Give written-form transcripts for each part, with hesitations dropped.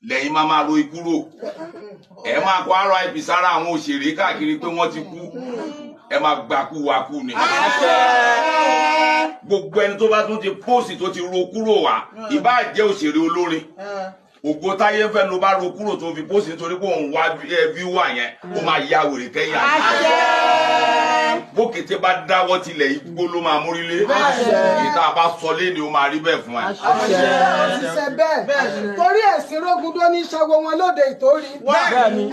lẹ́yìn máa ro ikúrò ẹ máa kó RIP sára àwọn òṣèré káàkiri pé wọ́n ti kú ẹ máa gbàkú wa kú ni. Gbogbo ẹni tó bá tún ti póòsì tó ti ro kúrò wá ìbá jẹ́ òṣèré olórin ògo táyé ń fẹ́ ló bá ro kúrò tó fi póòsì nítorí pé òun wá viewer yẹn ó máa ya wèrè kẹ́yìn àjẹ́. Bókété bá dáwọ́ tilẹ̀ igbó ló máa mórílé ìta bá sọ lé ni ó máa rí bẹ́ẹ̀ fún ẹ. Ṣe bẹ́ẹ̀ torí ẹ̀sìn rógundó ní ṣàwọ̀ wọn lóde ìtorí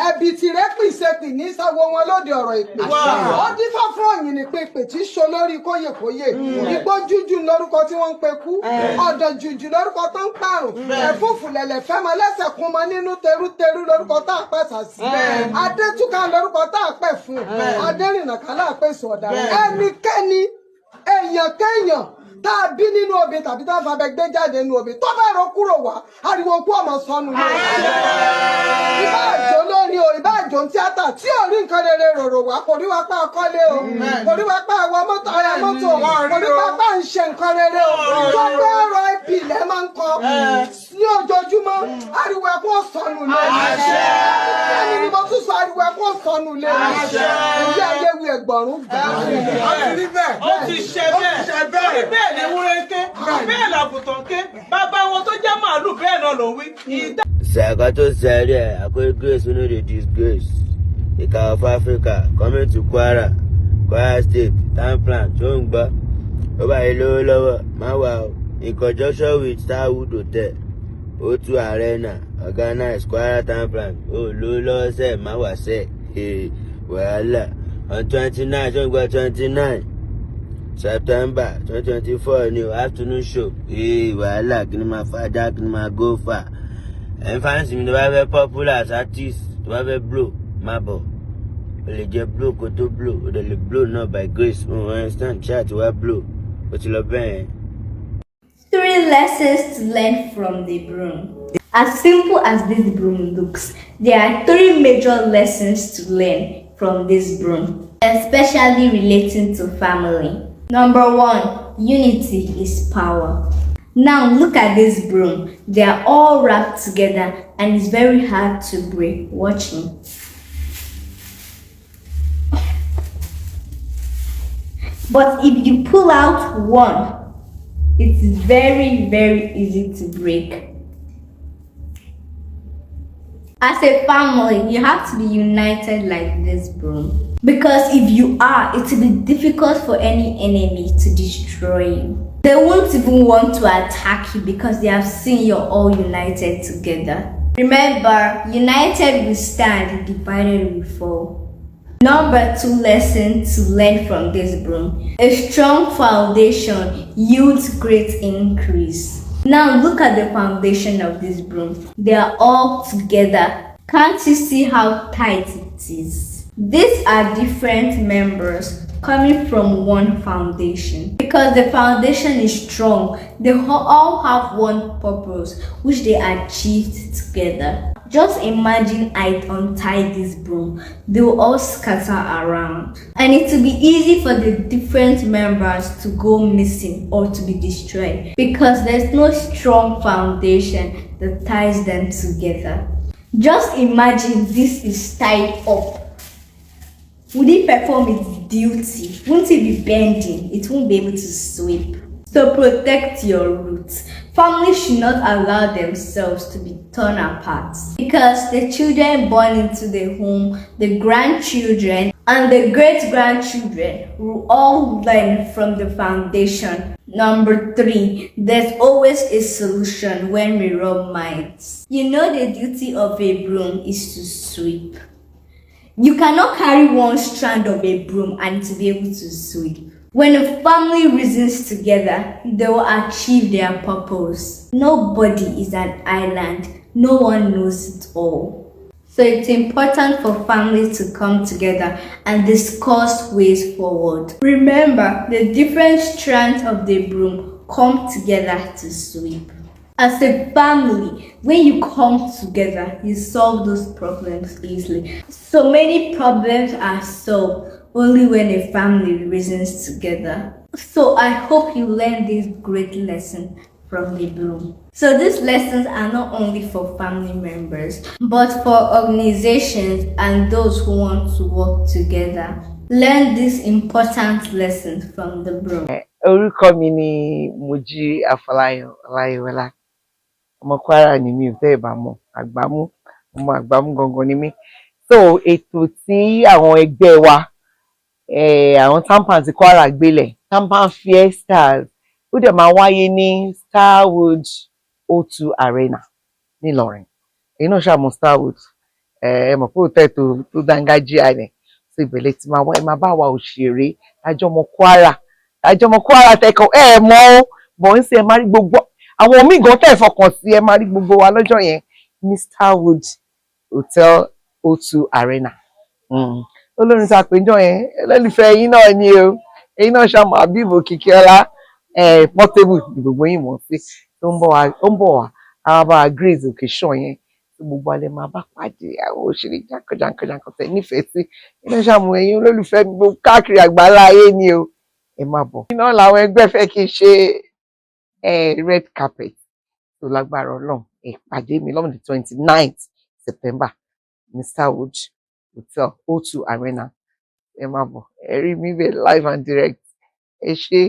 ẹbí tìrẹ pìṣẹ́pì ní ṣàwọ̀ wọn lóde ọ̀rọ̀ ìpè ó dífá fún òyìn ní pèpè tí ṣo lórí kóyèkóyè igbó jújù lórúkọ tí wọ́n ń pe kú ọ̀dọ̀ jújù lórúkọ tó ń pààrùn ẹ̀fúùfù lẹ̀lẹ̀ fẹ́ mọ lẹ́sẹ̀ kún mọ nínú terúterú lórúkọ tá a pẹ́ sàsí adétúkà lórúkọ tá a pẹ́ fún adérìnàkálà pèsè ọ̀daràn ẹnikẹ́ni èèyàn kéèyàn tá a bí nínú obì tàbí tá a fa gbé jáde nínú obì tó bá rọ kúrò wá ariwo kú ọmọ sọnù lọ. Ìbá àjò lórí o ìbá àjò tíátà tí ò rí nǹkan rere rorò wá kò rí wá pa akọ́lé o kò rí wá pa àwọn mọ́tò ara mọ́tò kò rí wá pa ń ṣe nǹkan rere o tó gbé RIP lẹ́ máa ń kọ ní ojoojúmọ́ ariwo ẹ̀kọ́ sọnù lọ. Ẹni ni mo tún sọ ariwo ẹ̀kọ́ sọnù lọ. Ìyá ayéwu ẹ̀gbọ̀rún gbà. Ó ti ṣe bẹ́ẹ̀ bẹ́ẹ̀ ni ewúrẹ́ ké bẹ́ẹ̀ làgùntàn ké bàbá wọn tó jẹ́ màálù bẹ́ẹ̀ náà ló wí. Sàkà tó sẹ́rẹ̀ àkóyè grace no dey disgrace. Ìkà of Africa coming to Kwara State town plan tó ń gbọ́. Ó bá yẹ lówó lọ́wọ́ máa wà ó in conjunction with Starwood Hotel O2 Arena organize Kwara town plan ó lówó lọ́wọ́ sẹ́ẹ̀ máa wà sẹ́ẹ̀ wàhálà on 29 tó ń gbọ́ 29. September 2024 ni afternoon show wàhálà kí ni máa fàájà kí ni máa go far ẹnfàǹsì mi tó bá fẹ́ popular as artist tó bá fẹ́ blow má bọ̀ o lè jẹ́ blow kó tó blow o lè blow náà by grace o understand ṣáà tí wàá blow o ti lọ bẹ́ẹ̀. 3 lessons to learn from the broom. As simple as this broom looks, there are 3 major lessons to learn from this broom, especially relating to family. Number 1, unity is power. Now look at this broom. They are all wrapped together and it's very hard to break. Watch me. But if you pull out one, it is very, very easy to break. As a family, you have to be united like this broom. Because if you are, it will be difficult for any enemy to destroy you. They won't even want to attack you because they have seen you're all united together. Remember, united we stand, divided we fall. Number 2 lesson to learn from this broom. A strong foundation yields great increase. Now look at the foundation of this broom. They are all together. Can't you see how tight it is? These are different members coming from one foundation. Because the foundation is strong, they all have one purpose, which they achieved together. Just imagine I untie this broom. They will all scatter around. And it will be easy for the different members to go missing or to be destroyed because there's no strong foundation that ties them together. Just imagine this is tied up. Would it perform its duty? Won't it be bending? It won't be able to sweep. So protect your roots. Families should not allow themselves to be torn apart because the children born into the home, the grandchildren, and the great-grandchildren will all learn from the foundation. Number 3, there's always a solution when we rub minds. You know the duty of a broom is to sweep. You cannot carry one strand of a broom and to be able to sweep. When a family reasons together, they will achieve their purpose. Nobody is an island. No one knows it all. So it's important for families to come together and discuss ways forward. Remember, the different strands of the broom come together to sweep. As a family, when you come together, you solve those problems easily. So many problems are solved only when a family reasons together. So I hope you learned this great lesson from the broom. So these lessons are not only for family members, but for organizations and those who want to work together. Learn these important lessons from the broom. Orúkọ mi ni Mojí Afọláyan Ọláyíwọlá. Ọmọ Kwara ni mí ò tẹ́ ẹ̀ bá mọ̀. Àgbámú, ọmọ Àgbámú gangan ni mí. So ètò tí àwọn ẹgbẹ́ wa, àwọn Tampan ti Kwara gbélẹ̀, Tampan Fiestas, ó dẹ̀ máa wáyé ní Starwood O2 Arena nílọrin. Èyí náà ṣàmù Starwood. Ẹ mọ̀ pé òtẹ́ tó dángájíá ni. So ìbẹ̀lẹ̀ tí máa wá, ẹ máa bá wa òṣèré, àjọmọ̀ Kwara. Àjọmọ̀ Kwara tẹ̀kọ̀ mọ́ ó, bọ̀ ń ṣe ẹ máa rí gbogbo àwọn míì gan tẹ̀ fọkàn sí ẹ máa rí gbogbo wa lọ́jọ́ yẹn ní Starwood Hotel O2 Arena. Olórin tá a pè jọ yẹn olólùfẹ́ yín náà ni o, ẹ̀yin náà ṣàmù Habib Òkìkíọlá Portable ní gbogbo yín mọ̀ sí tó ń bọ̀ wá àwọn bá Grace Òkèṣàn yẹn tí gbogbo alẹ́ máa bá pàdé àwọn òṣèré jankan tẹ̀ nífẹ̀ẹ́ sí ẹ̀yin náà ṣàmù ẹ̀yin olólùfẹ́ mi gbogbo káàkiri àgbáńlá ayé ni o. Ẹ máa bọ̀. Iná làwọn ẹgbẹ́ fẹ́ kí n ṣe red carpet tó lágbára Ọlọ́run. Ìpàdé mi lọ́mọdé 29th September ní Starwood Hotel O2 Arena. Ẹ máa bọ̀. Ẹ rí mi bẹ̀ live and direct. Ẹ ṣé.